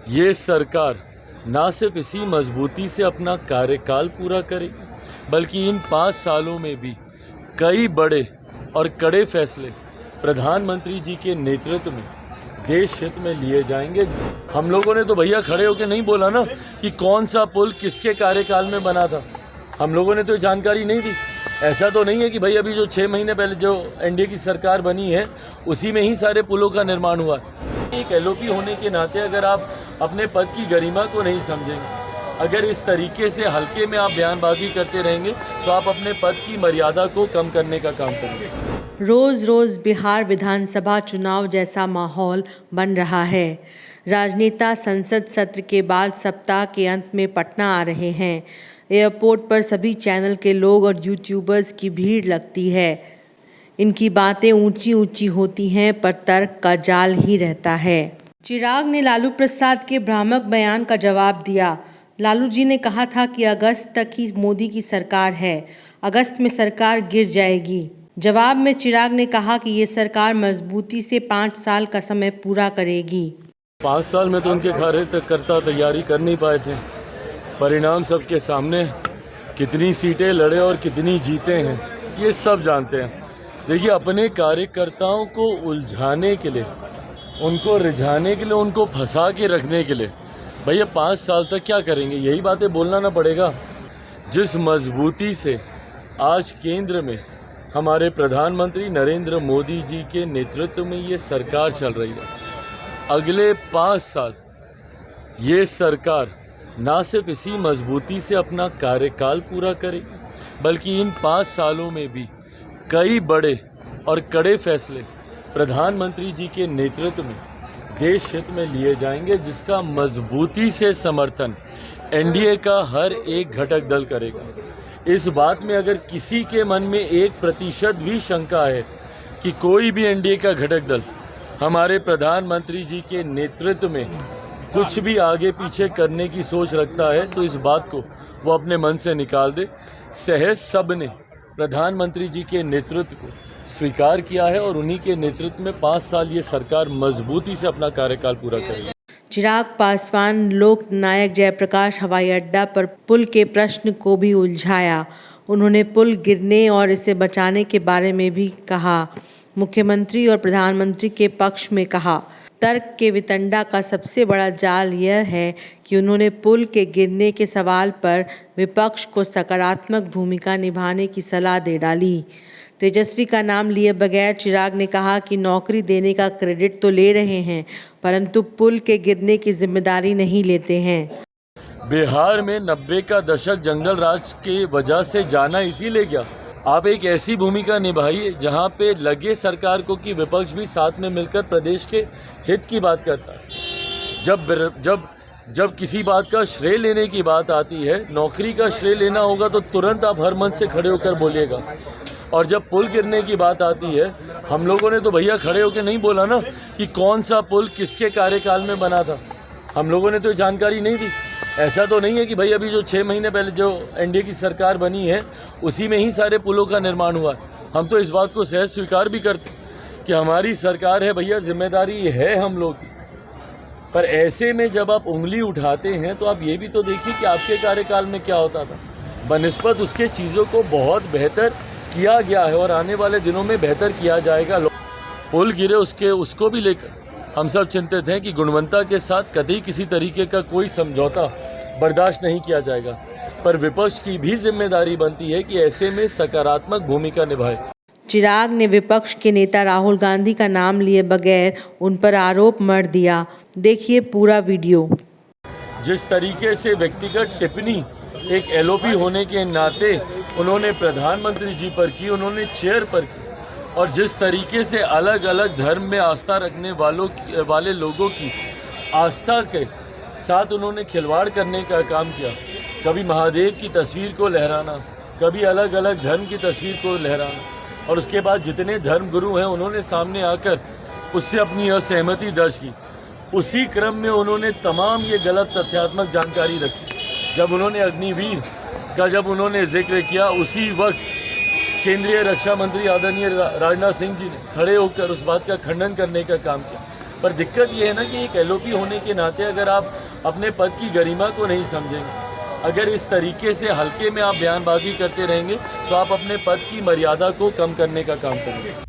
ये सरकार ना सिर्फ इसी मजबूती से अपना कार्यकाल पूरा करेगी बल्कि इन 5 सालों में भी कई बड़े और कड़े फैसले प्रधानमंत्री जी के नेतृत्व में देश हित में लिए जाएंगे। हम लोगों ने तो भैया खड़े होकर नहीं बोला ना कि कौन सा पुल किसके कार्यकाल में बना था। हम लोगों ने तो जानकारी नहीं दी। ऐसा तो नहीं है कि भाई अभी जो 6 महीने पहले जो एनडीए की सरकार बनी है उसी में ही सारे पुलों का निर्माण हुआ। एक एलओपी होने के नाते अगर आप अपने पद की गरिमा को नहीं समझेंगे, अगर इस तरीके से हल्के में आप बयानबाजी करते रहेंगे तो आप अपने पद की मर्यादा को कम करने का काम करेंगे। रोज रोज बिहार विधानसभा चुनाव जैसा माहौल बन रहा है। राजनेता संसद सत्र के बाद सप्ताह के अंत में पटना आ रहे हैं। एयरपोर्ट पर सभी चैनल के लोग और यूट्यूबर्स की भीड़ लगती है। इनकी बातें ऊंची ऊंची होती हैं पर तर्क का जाल ही रहता है। चिराग ने लालू प्रसाद के भ्रामक बयान का जवाब दिया। लालू जी ने कहा था कि अगस्त तक ही मोदी की सरकार है, अगस्त में सरकार गिर जाएगी। जवाब में चिराग ने कहा कि ये सरकार मजबूती से 5 साल का समय पूरा करेगी। 5 साल में तो उनके कार्यकर्ता तैयारी कर नहीं पाए थे। परिणाम सबके सामने, कितनी सीटें लड़े और कितनी जीते हैं ये सब जानते हैं। देखिए, अपने कार्यकर्ताओं को उलझाने के लिए, उनको रिझाने के लिए, उनको फंसा के रखने के लिए भैया 5 साल तक क्या करेंगे, यही बातें बोलना ना पड़ेगा। जिस मजबूती से आज केंद्र में हमारे प्रधानमंत्री नरेंद्र मोदी जी के नेतृत्व में ये सरकार चल रही है, अगले 5 साल ये सरकार ना सिर्फ इसी मजबूती से अपना कार्यकाल पूरा करेगी बल्कि इन 5 सालों में भी कई बड़े और कड़े फैसले प्रधानमंत्री जी के नेतृत्व में देश हित में लिए जाएंगे, जिसका मजबूती से समर्थन एनडीए का हर एक घटक दल करेगा। इस बात में अगर किसी के मन में 1% भी शंका है कि कोई भी एनडीए का घटक दल हमारे प्रधानमंत्री जी के नेतृत्व में कुछ भी आगे पीछे करने की सोच रखता है तो इस बात को वो अपने मन से निकाल दे। सहज सब ने प्रधानमंत्री जी के नेतृत्व को स्वीकार किया है और उन्हीं के नेतृत्व में 5 साल ये सरकार मजबूती से अपना कार्यकाल पूरा करेगी। चिराग पासवान लोक नायक जयप्रकाश हवाई अड्डा पर पुल के प्रश्न को भी उलझाया। उन्होंने पुल गिरने और इसे बचाने के बारे में भी कहा। मुख्यमंत्री और प्रधानमंत्री के पक्ष में कहा। तर्क के वितंडा का सबसे बड़ा जाल यह है कि उन्होंने पुल के गिरने के सवाल पर विपक्ष को सकारात्मक भूमिका निभाने की सलाह दे डाली। तेजस्वी का नाम लिए बगैर चिराग ने कहा कि नौकरी देने का क्रेडिट तो ले रहे हैं परंतु पुल के गिरने की जिम्मेदारी नहीं लेते हैं। बिहार में 90 का दशक जंगल राज के वजह से जाना इसीलिए गया। आप एक ऐसी भूमिका निभाइए जहां पे लगे सरकार को कि विपक्ष भी साथ में मिलकर प्रदेश के हित की बात करता है। जब किसी बात का श्रेय लेने की बात आती है, नौकरी का श्रेय लेना होगा तो तुरंत आप हर मंच से खड़े होकर बोलिएगा। और जब पुल गिरने की बात आती है, हम लोगों ने तो भैया खड़े होकर नहीं बोला ना कि कौन सा पुल किसके कार्यकाल में बना था। हम लोगों ने तो जानकारी नहीं दी। ऐसा तो नहीं है कि भाई अभी जो 6 महीने पहले जो एनडीए की सरकार बनी है उसी में ही सारे पुलों का निर्माण हुआ है। हम तो इस बात को सहज स्वीकार भी करते कि हमारी सरकार है भैया, जिम्मेदारी है हम लोग की। पर ऐसे में जब आप उंगली उठाते हैं तो आप ये भी तो देखिए कि आपके कार्यकाल में क्या होता था। बनिस्बत उसके चीज़ों को बहुत बेहतर किया गया है और आने वाले दिनों में बेहतर किया जाएगा। पुल गिरे उसको भी लेकर हम सब चिंतित हैं कि गुणवत्ता के साथ कभी किसी तरीके का कोई समझौता बर्दाश्त नहीं किया जाएगा। पर विपक्ष की भी जिम्मेदारी बनती है कि ऐसे में सकारात्मक भूमिका निभाए। चिराग ने विपक्ष के नेता राहुल गांधी का नाम लिए बगैर उन पर आरोप मढ़ दिया। देखिए पूरा वीडियो। जिस तरीके से व्यक्तिगत टिप्पणी एक एलओपी होने के नाते उन्होंने प्रधानमंत्री जी पर की, उन्होंने चेयर पर की, और जिस तरीके से अलग अलग धर्म में आस्था रखने वाले लोगों की आस्था के साथ उन्होंने खिलवाड़ करने का काम किया। कभी महादेव की तस्वीर को लहराना, कभी अलग अलग धर्म की तस्वीर को लहराना, और उसके बाद जितने धर्मगुरु हैं उन्होंने सामने आकर उससे अपनी असहमति दर्ज की। उसी क्रम में उन्होंने तमाम ये गलत तथ्यात्मक जानकारी रखी। जब उन्होंने अग्निवीर का जिक्र किया, उसी वक्त केंद्रीय रक्षा मंत्री आदरणीय राजनाथ सिंह जी ने खड़े होकर उस बात का खंडन करने का काम किया। पर दिक्कत ये है ना कि एक एलओपी होने के नाते अगर आप अपने पद की गरिमा को नहीं समझेंगे, अगर इस तरीके से हल्के में आप बयानबाजी करते रहेंगे तो आप अपने पद की मर्यादा को कम करने का काम करेंगे।